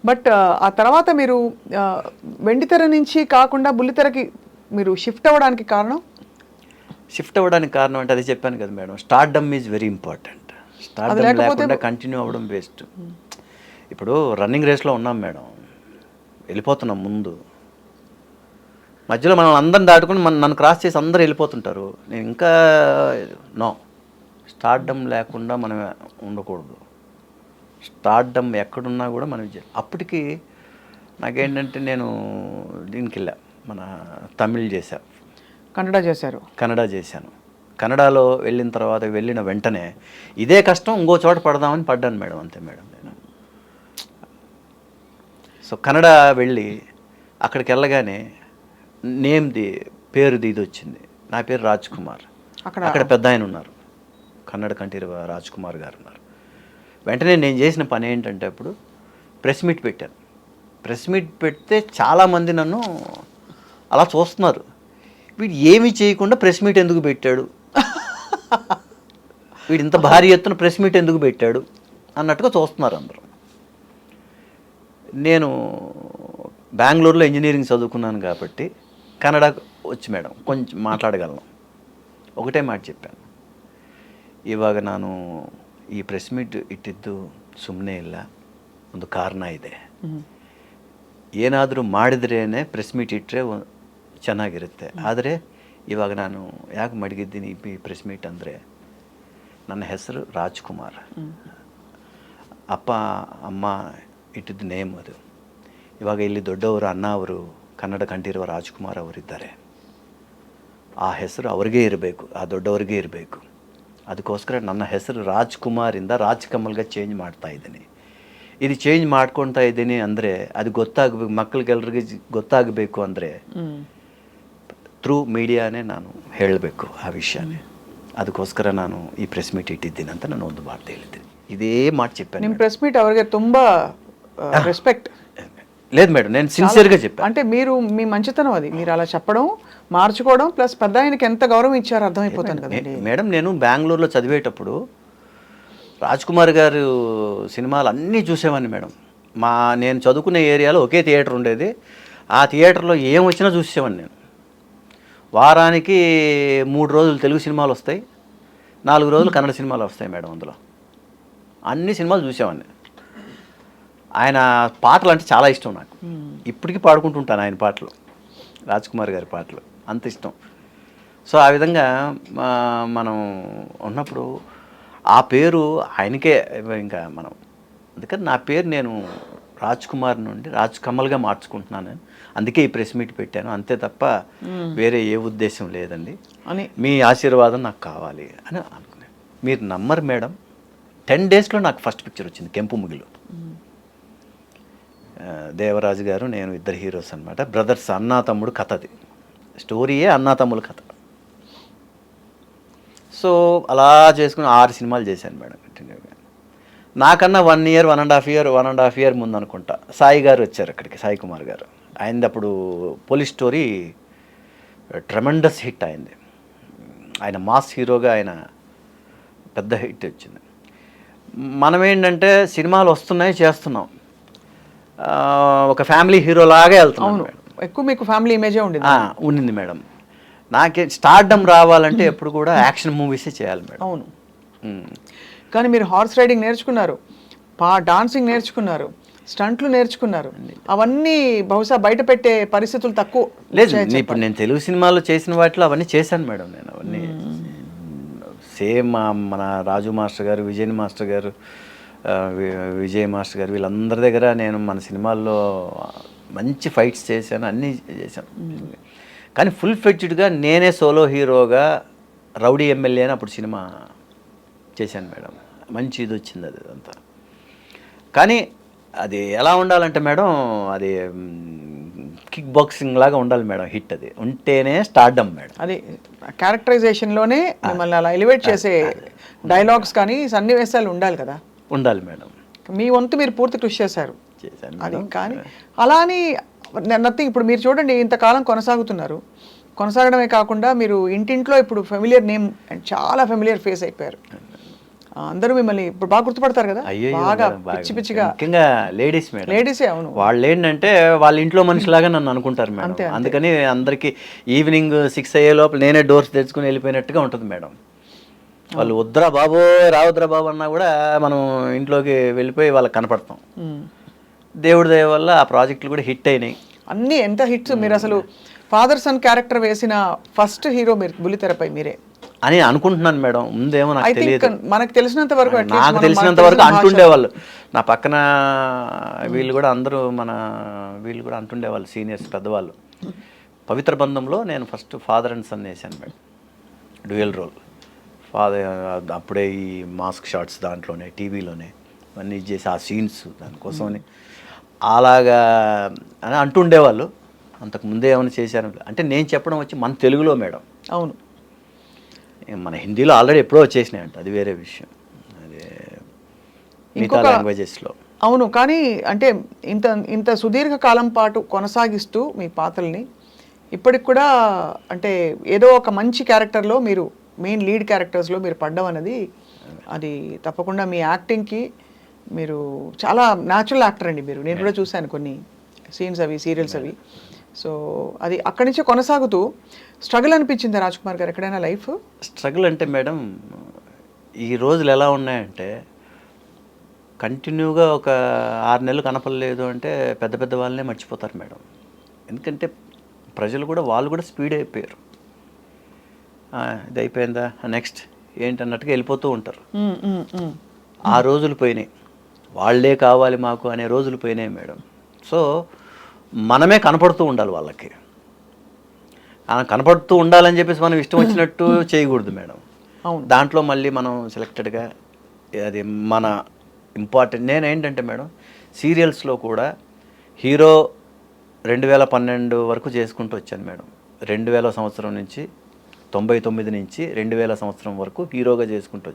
But ఆ తర్వాత మీరు వెండితెర నుంచి కాకుండా బుల్లితెరకి మీరు షిఫ్ట్ అవ్వడానికి కారణం? షిఫ్ట్ అవ్వడానికి కారణం అంటే అది చెప్పాను కదా madam, stardom is very important. Stardom లేకుండా కంటిన్యూ అవ్వడం వేస్ట్. ఇప్పుడు రన్నింగ్ రేస్లో ఉన్నాం మేడం, వెళ్ళిపోతున్నాం ముందు, మధ్యలో మనం అందరిని దాటుకుని నన్ను క్రాస్ చేసి అందరూ వెళ్ళిపోతుంటారు. నేను ఇంకా నో, స్టార్డమ్ లేకుండా మనం ఉండకూడదు. స్టార్డమ్ ఎక్కడున్నా కూడా మనం అప్పటికి నాకేంటంటే నేను దీనికి వెళ్ళా, మన తమిళ్ చేశా, కన్నడ చేశాను. కన్నడలో వెళ్ళిన తర్వాత వెళ్ళిన వెంటనే ఇదే కష్టం ఇంకో చోట పడదామని పడ్డాను మేడం, అంతే మేడం నేను. సో కన్నడ వెళ్ళి అక్కడికి వెళ్ళగానే పేరుది ఇది వచ్చింది, నా పేరు రాజ్ కుమార్. అక్కడ పెద్ద ఆయన ఉన్నారు, కన్నడ కంఠీరవ రాజ్ కుమార్ గారు ఉన్నారు. వెంటనే నేను చేసిన పని ఏంటంటే అప్పుడు ప్రెస్ మీట్ పెట్టాను. ప్రెస్ మీట్ పెడితే చాలామంది నన్ను అలా చూస్తున్నారు, వీడు ఏమీ చేయకుండా ప్రెస్ మీట్ ఎందుకు పెట్టాడు, వీడు ఇంత భారీ ఎత్తున ప్రెస్ మీట్ ఎందుకు పెట్టాడు అన్నట్టుగా చూస్తున్నారు అందరూ. నేను బెంగళూరులో ఇంజనీరింగ్ చదువుకున్నాను కాబట్టి కన్నడ వచ్చి మేడం కొంచెం మాట్లాడగలను. ఒకటే మాట చెప్పాను, ಇವಾಗ ನಾನು ಈ ಪ್ರೆಸ್ ಮೀಟ್ ಇಟ್ಟಿದ್ದು ಸುಮ್ಮನೆ ಇಲ್ಲ, ಒಂದು ಕಾರಣ ಇದೆ. ಏನಾದರೂ ಮಾಡಿದ್ರೇ ಪ್ರೆಸ್ ಮೀಟ್ ಇಟ್ಟರೆ ಚೆನ್ನಾಗಿರುತ್ತೆ. ಆದರೆ ಇವಾಗ ನಾನು ಯಾಕೆ ಮಡಗಿದ್ದೀನಿ ಈ ಪ್ರೆಸ್ ಮೀಟ್ ಅಂದರೆ, ನನ್ನ ಹೆಸರು ರಾಜ್ಕುಮಾರ್, ಅಪ್ಪ ಅಮ್ಮ ಇಟ್ಟಿದ್ದು ನೇಮ್ ಅದು. ಇವಾಗ ಇಲ್ಲಿ ದೊಡ್ಡವರು ಅಣ್ಣ ಅವರು ಕನ್ನಡ ಕಂಠೀರವ ರಾಜ್ಕುಮಾರ್ ಅವರಿದ್ದಾರೆ, ಆ ಹೆಸರು ಅವ್ರಿಗೆ ಇರಬೇಕು, ಆ ದೊಡ್ಡವ್ರಿಗೆ ಇರಬೇಕು. ಅದಕ್ಕೋಸ್ಕರ ನನ್ನ ಹೆಸರು ರಾಜ್ಕುಮಾರಿಂದ ರಾಜ್ ಕಮಲ್ಗೆ ಚೇಂಜ್ ಮಾಡ್ತಾ ಇದ್ದೀನಿ. ಇದು ಚೇಂಜ್ ಮಾಡ್ಕೊಳ್ತಾ ಇದ್ದೀನಿ ಅಂದರೆ ಅದು ಗೊತ್ತಾಗಬೇಕು, ಮಕ್ಕಳಿಗೆಲ್ಲರಿಗೆ ಗೊತ್ತಾಗಬೇಕು ಅಂದರೆ ಥ್ರೂ ಮೀಡಿಯಾನೇ ನಾನು ಹೇಳಬೇಕು ಆ ವಿಷಯನೇ. ಅದಕ್ಕೋಸ್ಕರ ನಾನು ಈ ಪ್ರೆಸ್ ಮೀಟ್ ಇಟ್ಟಿದ್ದೀನಿ ಅಂತ ನಾನು ಒಂದು ಮಾತು ಹೇಳಿದ್ದೀನಿ. ಇದೇ ಮಾತು చెప్పాను. ನಿಮ್ಮ ప్రెస్ మీట్ ಅವರಿಗೆ ತುಂಬಾ రెస్పెక్ట్ లేదు మేడం, నేను సిన్సియర్గా చెప్పాను. అంటే మీరు మీ మంచితనం అది, మీరు అలా చెప్పడం మార్చుకోవడం, ప్లస్ పెద్ద ఆయనకి ఎంత గౌరవం ఇచ్చారో అర్థమైపోతాను కదండి మేడం. నేను బెంగళూరులో చదివేటప్పుడు రాజ్ కుమార్ గారు సినిమాలు అన్నీ చూసేవాడిని మేడం. నేను చదువుకునే ఏరియాలో ఒకే థియేటర్ ఉండేది, ఆ థియేటర్లో ఏం వచ్చినా చూసేవాడిని నేను. వారానికి 3 రోజులు తెలుగు సినిమాలు వస్తాయి, 4 రోజులు కన్నడ సినిమాలు వస్తాయి మేడం. అందులో అన్ని సినిమాలు చూసేవాడిని. ఆయన పాటలు అంటే చాలా ఇష్టం నాకు, ఇప్పటికీ పాడుకుంటుంటాను ఆయన పాటలు, రాజ్ కుమార్ గారి పాటలు అంత ఇష్టం. సో ఆ విధంగా మనం ఉన్నప్పుడు ఆ పేరు ఆయనకే ఇంకా మనం, అందుకని నా పేరు నేను రాజ్ కుమార్ నుండి రాజ్ కమల్గా మార్చుకుంటున్నాను. అందుకే ఈ ప్రెస్ మీట్ పెట్టాను, అంతే తప్ప వేరే ఏ ఉద్దేశం లేదండి అని. మీ ఆశీర్వాదం నాకు కావాలి అని అనుకున్నాను. మీరు నమ్మరు మేడం, 10 డేస్లో నాకు ఫస్ట్ పిక్చర్ వచ్చింది, కెంపు ముగిలు. దేవరాజు గారు నేను ఇద్దరు హీరోస్ అనమాట, బ్రదర్స్, అన్నా తమ్ముడు కథ. అది స్టోరీయే అన్నా తమ్ముడు కథ. సో అలా చేసుకుని 6 సినిమాలు చేశాను మేడం కంటిన్యూగా. నాకన్నా 1 year 1.5 year ముందు అనుకుంటా సాయి గారు వచ్చారు అక్కడికి, సాయి కుమార్ గారు. ఆయనది అప్పుడు పోలీస్ స్టోరీ ట్రెమెండస్ హిట్ అయింది. ఆయన మాస్ హీరోగా ఆయన పెద్ద హిట్ వచ్చింది. మనం ఏంటంటే సినిమాలు వస్తున్నాయి, చేస్తున్నాం, ఒక ఫ్యామిలీ హీరోలాగా వెళ్తున్నాం. ఎక్కువ మీకు ఫ్యామిలీ ఇమేజే ఉండింది మేడం. నాకే స్టార్డమ్ రావాలంటే ఎప్పుడు కూడా యాక్షన్ మూవీసే చేయాలి మేడం. అవును, కానీ మీరు హార్స్ రైడింగ్ నేర్చుకున్నారు, డాన్సింగ్ నేర్చుకున్నారు, స్టంట్లు నేర్చుకున్నారు, అవన్నీ బహుశా బయట పెట్టే పరిస్థితులు తక్కువ. లేదు, ఇప్పుడు నేను తెలుగు సినిమాలో చేసిన వాటిలో అవన్నీ చేశాను మేడం. నేను అవన్నీ సేమ్ మన రాజు మాస్టర్ గారు, విజయ్ మాస్టర్ గారు, విజయ్ మాస్టర్ గారు, వీళ్ళందరి దగ్గర నేను మన సినిమాల్లో మంచి ఫైట్స్ చేశాను, అన్నీ చేశాను. కానీ ఫుల్ ఫ్లెడ్జ్డ్గా నేనే సోలో హీరోగా రౌడీ ఎమ్మెల్యే అని అప్పుడు సినిమా చేశాను మేడం. మంచి ఇది వచ్చింది అది అంతా. కానీ అది ఎలా ఉండాలంటే మేడం, అది కిక్ బాక్సింగ్ లాగా ఉండాలి మేడం, హిట్ అది ఉంటేనే స్టార్డమ్ మేడం. అది క్యారెక్టరైజేషన్లోనే మిమ్మల్ని అలా ఎలివేట్ చేసే డైలాగ్స్ కానీ సన్నివేశాలు ఉండాలి కదా. ఉండాలి మేడం. మీ వంతు మీరు పూర్తి కృషి చేశారు అది. కానీ అలా అని నథింగ్. ఇప్పుడు మీరు చూడండి, ఇంతకాలం కొనసాగుతున్నారు, కొనసాగడమే కాకుండా మీరు ఇంటింట్లో ఇప్పుడు ఫెమిలియర్ నేమ్, చాలా ఫెమిలియర్ ఫేస్ అయిపోయారు. అందరూ మిమ్మల్ని ఇప్పుడు బాగా గుర్తుపడతారు కదా, అయ్యో బాగా మేడం, బాగా. పిచ్చి పిచ్చిగా. ముఖ్యంగా లేడీస్ మేడం. లేడీసే, అవును. వాళ్ళు ఏంటంటే వాళ్ళ ఇంట్లో మనిషిలాగా నన్ను అనుకుంటారు మేడం. అంతే, అంతే. అందుకని అందరికి ఈవినింగ్ 6 అయ్యే లోపల నేనే డోర్స్ తెచ్చుకుని వెళ్ళిపోయినట్టుగా ఉంటుంది మేడం. వాళ్ళు వద్దురా బాబు రావద్దురా బాబు అన్నా కూడా మనం ఇంట్లోకి వెళ్ళిపోయి వాళ్ళకి కనపడతాం. దేవుడి దయ వల్ల ఆ ప్రాజెక్టులు కూడా హిట్ అయినాయి అన్నీ ఎంత హిట్స్. మీరు అసలు ఫాదర్ సన్ క్యారెక్టర్ వేసిన ఫస్ట్ హీరో మీరు బుల్లితెరపై మీరే అని అనుకుంటున్నాను మేడం. ముందేమో ఐ నాకు తెలియదు. థింక్. మనకు తెలిసినంత వరకు at least నాకు మనం తెలిసినంత మనకు వరకు తెలిసిన అంటుండేవాళ్ళు నా పక్కన. వీళ్ళు కూడా అందరూ వీళ్ళు కూడా అంటుండేవాళ్ళు, సీనియర్స్ పెద్దవాళ్ళు. పవిత్ర బంధంలో నేను ఫస్ట్ ఫాదర్ అండ్ సన్ వేసాను మేడం, డ్యూయల్ రోల్. ఫాదర్ అప్పుడే ఈ మాస్క్ షాట్స్ దాంట్లోనే టీవీలోనే అన్నీ చేసి ఆ సీన్స్ దానికోసమని అలాగా అని అంటుండేవాళ్ళు. అంతకు ముందే ఏమైనా చేశాను అంటే నేను చెప్పడం వచ్చి మన తెలుగులో మేడం. అవును, మన హిందీలో ఆల్రెడీ ఎప్పుడో వచ్చేసినాయి అంట, అది వేరే విషయం. అదే మిగతా లాంగ్వేజెస్లో. అవును. కానీ అంటే ఇంత ఇంత సుదీర్ఘ కాలం పాటు కొనసాగిస్తూ మీ పాత్రల్ని ఇప్పటికి కూడా అంటే ఏదో ఒక మంచి క్యారెక్టర్లో మీరు మెయిన్ లీడ్ క్యారెక్టర్స్లో మీరు పడ్డం అనేది అది తప్పకుండా మీ యాక్టింగ్కి మీరు చాలా న్యాచురల్ యాక్టర్ అండి మీరు. నేను కూడా చూశాను కొన్ని సీన్స్ అవి, సీరియల్స్ అవి. సో అది అక్కడి నుంచే కొనసాగుతూ స్ట్రగుల్ అనిపించింది రాజ్ కుమార్ గారు ఎక్కడైనా లైఫ్? స్ట్రగుల్ అంటే మేడం ఈ రోజులు ఎలా ఉన్నాయంటే కంటిన్యూగా ఒక 6 నెలలు కనపడలేదు అంటే పెద్ద పెద్ద వాళ్ళనే మర్చిపోతారు మేడం. ఎందుకంటే ప్రజలు కూడా వాళ్ళు కూడా స్పీడ్ అయిపోయారు. ఇది అయిపోయిందా నెక్స్ట్ ఏంటన్నట్టుగా వెళ్ళిపోతూ ఉంటారు. ఆ రోజులు పోయినాయి. వాళ్ళే కావాలి మాకు అనే రోజులు పోయినాయి మేడం. సో మనమే కనపడుతూ ఉండాలి వాళ్ళకి. కనపడుతూ ఉండాలని చెప్పేసి మనం ఇష్టం వచ్చినట్టు చేయకూడదు మేడం. దాంట్లో మళ్ళీ మనం సెలెక్టెడ్గా అది మన ఇంపార్టెంట్. నేనేంటంటే మేడం సీరియల్స్లో కూడా హీరో 2012 వరకు చేసుకుంటూ వచ్చాను మేడం. 2000 సంవత్సరం నుంచి 99 నుంచి 2000 సంవత్సరం వరకు హీరోగా చేసుకుంటూ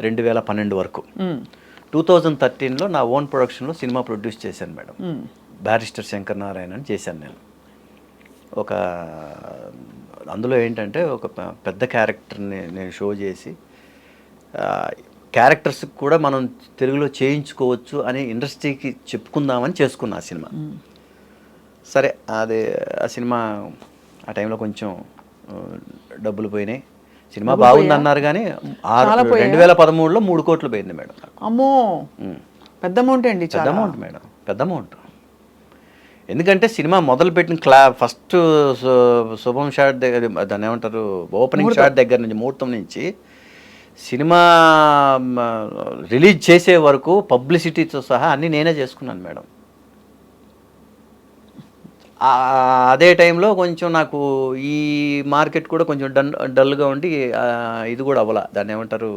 2012 వరకు. 2013లో నా ఓన్ ప్రొడక్షన్లో సినిమా ప్రొడ్యూస్ చేశాను మేడం. బ్యారిస్టర్ శంకర్ నారాయణ అని చేశాను నేను. ఒక అందులో ఏంటంటే ఒక పెద్ద క్యారెక్టర్ని నేను షో చేసి క్యారెక్టర్స్కి కూడా మనం తెలుగులో చేయించుకోవచ్చు అని ఇండస్ట్రీకి చెప్పుకుందామని చేసుకున్నా ఆ సినిమా. సరే అది ఆ సినిమా ఆ టైంలో కొంచెం డబ్బులు పోయినాయి. సినిమా బాగుందన్నారు కానీ 2013లో 3 కోట్లు పోయింది మేడం. అమ్మో, పెద్ద అమౌంట్ అండి. పెద్ద అమౌంట్ మేడం, పెద్ద అమౌంట్. ఎందుకంటే సినిమా మొదలుపెట్టిన ఫస్ట్ శుభం షాట్ దగ్గర, దాన్ని ఏమంటారు, ఓపెనింగ్ షాట్ దగ్గర నుంచి, ముహూర్తం నుంచి సినిమా రిలీజ్ చేసే వరకు పబ్లిసిటీతో సహా అన్నీ నేనే చేసుకున్నాను మేడం. అదే టైంలో కొంచెం నాకు ఈ మార్కెట్ కూడా కొంచెం డల్గా ఉండి ఇది కూడా అవ్వాల, దాన్ని ఏమంటారు,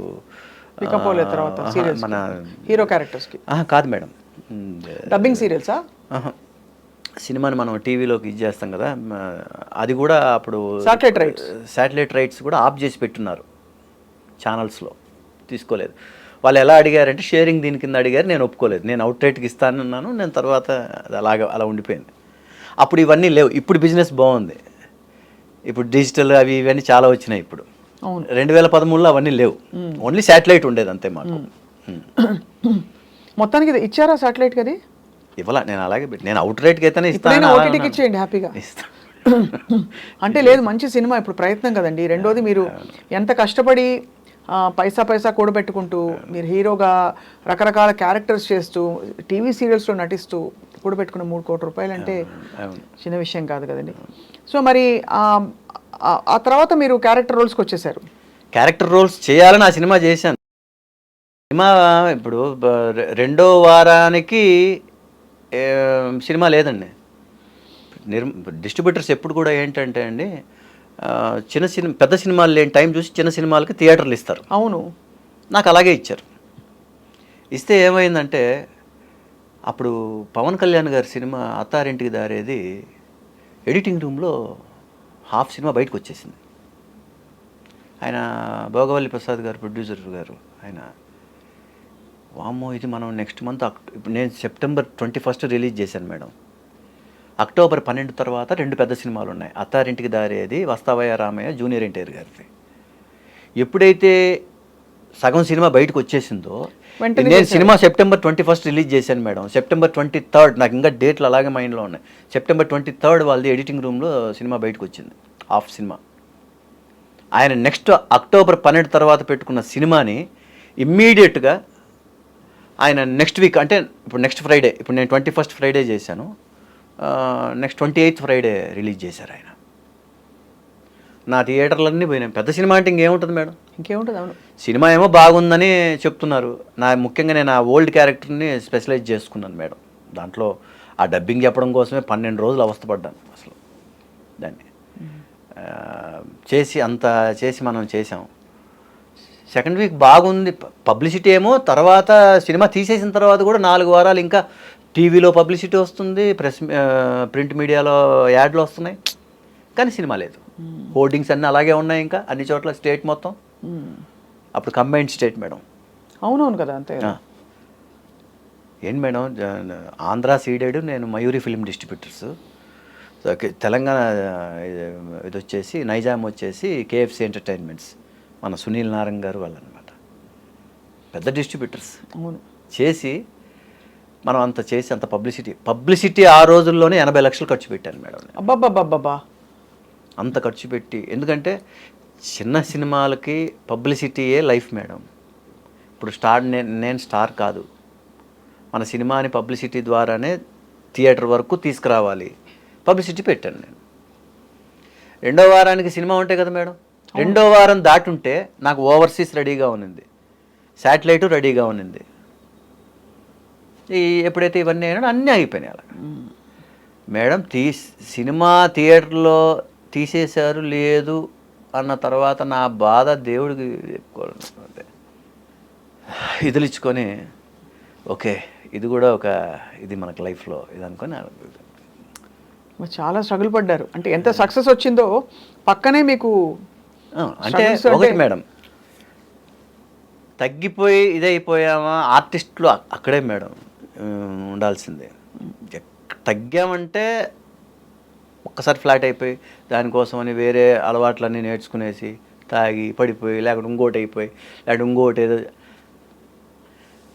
మన హీరో క్యారెక్టర్స్కి కాదు మేడం, డబ్బింగ్ సీరియల్సా, సినిమాని మనం టీవీలోకి ఇది చేస్తాం కదా, అది కూడా అప్పుడు శాటిలైట్ రైట్స్ కూడా ఆఫ్ చేసి పెట్టున్నారు ఛానల్స్లో, తీసుకోలేదు. వాళ్ళు ఎలా అడిగారంటే షేరింగ్ దీని కింద అడిగారు, నేను ఒప్పుకోలేదు. నేను అవుట్ రైట్కి ఇస్తానన్నాను, నేను తర్వాత అది అలా ఉండిపోయింది. అప్పుడు ఇవన్నీ లేవు. ఇప్పుడు బిజినెస్ బాగుంది, ఇప్పుడు డిజిటల్ అవి ఇవన్నీ చాలా వచ్చినాయి. ఇప్పుడు 2013లో అవన్నీ లేవు, ఓన్లీ శాటిలైట్ ఉండేది అంతే మాకు. మొత్తానికి ఇచ్చారా శాటిలైట్ కది? ఇవ్వాల, నేను అలాగే నేను అవుట్ రైట్కి అయితేనే ఇస్తాను. ఓటీటీకి ఇచ్చేయండి హ్యాపీగా. అంటే లేదు, మంచి సినిమా, ఇప్పుడు ప్రయత్నం కదండి. రెండోది మీరు ఎంత కష్టపడి పైసా కూడబెట్టుకుంటూ మీరు హీరోగా రకరకాల క్యారెక్టర్స్ చేస్తూ టీవీ సీరియల్స్లో నటిస్తూ కూడబెట్టుకున్న 3 కోట్ల రూపాయలు అంటే చిన్న విషయం కాదు కదండి. సో మరి ఆ తర్వాత మీరు క్యారెక్టర్ రోల్స్కి వచ్చేసారు. క్యారెక్టర్ రోల్స్ చేయాలని ఆ సినిమా చేశాను. సినిమా ఇప్పుడు 2వ వారానికి సినిమా లేదండి. డిస్ట్రిబ్యూటర్స్ ఎప్పుడు కూడా ఏంటంటే అండి, పెద్ద సినిమాలు లేని టైం చూసి చిన్న సినిమాలకి థియేటర్లు ఇస్తారు. అవును, నాకు అలాగే ఇచ్చారు. ఇస్తే ఏమైందంటే అప్పుడు పవన్ కళ్యాణ్ గారి సినిమా అత్తారింటికి దారేది ఎడిటింగ్ రూమ్లో హాఫ్ సినిమా బయటకు వచ్చేసింది. ఆయన భోగవల్లి ప్రసాద్ గారు, ప్రొడ్యూసర్ గారు, ఆయన వామ్మో ఇది మనం నెక్స్ట్ మంత్ ఇప్పుడు నేను సెప్టెంబర్ 21 రిలీజ్ చేశాను మేడం. అక్టోబర్ 12 తర్వాత 2 పెద్ద సినిమాలు ఉన్నాయి, అత్తారింటికి దారేది, వస్తావయ్య రామయ్య, జూనియర్ ఎన్టీఆర్ గారిది. ఎప్పుడైతే సగం సినిమా బయటకు వచ్చేసిందో, వెంటనే నేను సినిమా సెప్టెంబర్ 21 రిలీజ్ చేశాను మేడం. సెప్టెంబర్ 23 నాకు ఇంకా డేట్లు అలాగే మైండ్లో ఉన్నాయి. సెప్టెంబర్ 23 వాళ్ళది ఎడిటింగ్ రూమ్లో సినిమా బయటకు వచ్చింది, హాఫ్ సినిమా. ఆయన నెక్స్ట్ అక్టోబర్ 12 తర్వాత పెట్టుకున్న సినిమాని ఇమ్మీడియట్గా ఆయన నెక్స్ట్ వీక్, అంటే ఇప్పుడు నెక్స్ట్ ఫ్రైడే, ఇప్పుడు నేను 21 ఫ్రైడే చేశాను, నెక్స్ట్ 28 ఫ్రైడే రిలీజ్ చేశారు ఆయన. నా థియేటర్లన్నీ పోయినాయి. పెద్ద సినిమా అంటే ఇంకేముంటుంది మేడం? ఇంకేముంటుంది. అవును, సినిమా ఏమో బాగుందని చెప్తున్నారు. ముఖ్యంగా నేను ఆ ఓల్డ్ క్యారెక్టర్ని స్పెషలైజ్ చేసుకున్నాను మేడం. దాంట్లో ఆ డబ్బింగ్ చెప్పడం కోసమే 12 రోజులు అవస్థపడ్డాను అసలు. దాన్ని చేసి మనం చేసాం. సెకండ్ వీక్ బాగుంది, పబ్లిసిటీ ఏమో. తర్వాత సినిమా తీసేసిన తర్వాత కూడా 4 వారాలు ఇంకా టీవీలో పబ్లిసిటీ వస్తుంది, ప్రింట్ మీడియాలో యాడ్లు వస్తున్నాయి, కానీ సినిమా లేదు. హోర్డింగ్స్ అన్నీ అలాగే ఉన్నాయి ఇంకా అన్ని చోట్ల, స్టేట్ మొత్తం. అప్పుడు కంబైన్డ్ స్టేట్ మేడం. అవునవును కదా, అంతే. ఏంటి మేడం, ఆంధ్ర సీడెడ్, నేను మయూరి ఫిల్మ్ డిస్ట్రిబ్యూటర్స్. తెలంగాణ ఇది వచ్చేసి నైజాం వచ్చేసి కేఎఫ్సి ఎంటర్టైన్మెంట్స్, మన సునీల్ నారంగ్ గారు వాళ్ళు అనమాట, పెద్ద డిస్ట్రిబ్యూటర్స్. అవును, చేసి మనం అంత చేసి అంత పబ్లిసిటీ ఆ రోజుల్లోనే 80 లక్షలు ఖర్చు పెట్టాను మేడం. అబ్బాబ్బాబ్బా, అంత ఖర్చు పెట్టి, ఎందుకంటే చిన్న సినిమాలకి పబ్లిసిటీయే లైఫ్ మేడం. ఇప్పుడు నేను స్టార్ కాదు, మన సినిమాని పబ్లిసిటీ ద్వారానే థియేటర్ వరకు తీసుకురావాలి. పబ్లిసిటీ పెట్టాను నేను. 2వ వారానికి సినిమా ఉంటాయి కదా మేడం, 2వ వారం దాటుంటే నాకు ఓవర్సీస్ రెడీగా ఉన్నింది, శాటిలైట్ రెడీగా ఉన్నింది. ఎప్పుడైతే ఇవన్నీ అయినా అన్నీ అయిపోయినాయి అలా మేడం. సినిమా థియేటర్లో తీసేశారు లేదు అన్న తర్వాత నా బాధ దేవుడికి చెప్పుకోవాలంటే ఇదిలిచ్చుకొని, ఓకే ఇది కూడా ఒక ఇది మనకు లైఫ్లో ఇది అనుకొని చాలా స్ట్రగుల్ పడ్డారు. అంటే ఎంత సక్సెస్ వచ్చిందో పక్కనే మీకు అంటే ఒకటి మేడం, తగ్గిపోయి ఇదైపోయామా ఆర్టిస్టులు అక్కడే మేడం ఉండాల్సిందే. తగ్గామంటే ఒక్కసారి ఫ్లాట్ అయిపోయి దానికోసమని వేరే అలవాట్లన్నీ నేర్చుకునేసి తాగి పడిపోయి, లేకపోతే ఇంకోటి అయిపోయి, లేకపోతే ఇంకోటి ఏదో.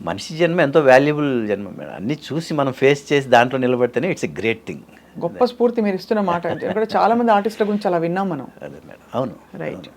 మనిషి జన్మ ఎంతో వాల్యుబుల్ జన్మ మేడం. అన్నీ చూసి మనం ఫేస్ చేసి దాంట్లో నిలబడితేనే ఇట్స్ ఎ గ్రేట్ థింగ్. గొప్ప స్ఫూర్తి మీరు ఇస్తున్న మాట. ఇక్కడ చాలా మంది ఆర్టిస్టుల గురించి అలా విన్నాం మనం. అదే మేడం, అవును, రైట్.